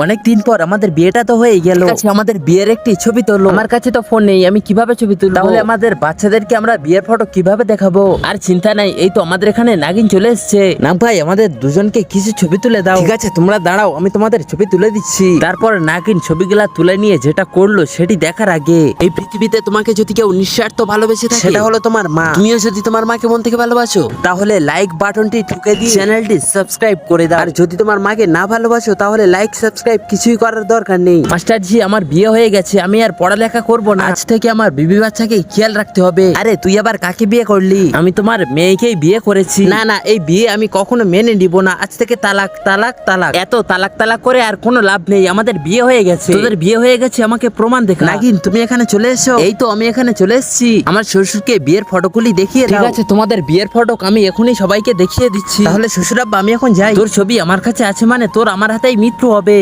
অনেকদিন পর আমাদের বিয়েটা তো হয়ে গেল। আমাদের বিয়ের একটি ছবি তুললো। আমার কাছে তো ফোন নেই, আমি কিভাবে ছবি তুলবো? তাহলে আমাদের বাচ্চাদেরকে আমরা বিয়ের ফটো কিভাবে দেখাবো? আর চিন্তা নাই, এই তো আমাদের এখানে নাগিন চলে এসেছে। না ভাই, আমাদের দুজনকে কিছু ছবি তুলে দাও। ঠিক আছে, তোমরা দাঁড়াও, আমি তোমাদের ছবি তুলে দিচ্ছি। তারপর নাগিন ছবিগুলা তুলে নিয়ে যেটা করলো সেটি দেখার আগে, এই পৃথিবীতে তোমাকে যদি কেউ নিঃস্বার্থ ভালোবেসে থাকে সেটা হলো তোমার মা। তুমিও যদি তোমার মাকে মন থেকে ভালোবাসো তাহলে লাইক বাটনটি ঠুকে দিয়ে চ্যানেলটি সাবস্ক্রাইব করে দাও। আর যদি তোমার মাকে না ভালোবাসো তাহলে লাইক সাবস্ক্রাইব কিছুই করার দরকার নেই। মাস্টার জি, আমার বিয়ে হয়ে গেছে, আমি আর পড়ালেখা করব না। আজ থেকে আমার বিবি বাচ্চাকে খেয়াল রাখতে হবে। আরে তুই আবার কাকে বিয়ে করলি? আমি তোমার মেয়েকেই বিয়ে করেছি। না না, এই বিয়ে আমি কখনো মেনে নিব না। আজ থেকে তালাক তালাক তালাক। এত তালাক তালাক করে আর কোনো লাভ নেই, আমাদের বিয়ে হয়ে গেছে। তোদের বিয়ে হয়ে গেছে, আমাকে প্রমাণ দেখা। নাগিন, তুমি এখানে চলে এসো। এই তো আমি এখানে চলে এসেছি। আমার শ্বশুরকে বিয়ের ফটোগুলি দেখিয়ে দাও। ঠিক আছে, তোমাদের বিয়ের ফটো আমি এখনই সবাইকে দেখিয়ে দিচ্ছি। তাহলে শ্বশুর আব্বা, আমি এখন যাই। তোর ছবি আমার কাছে আছে মানে তোর আমার হাতেই মৃত্যু হবে।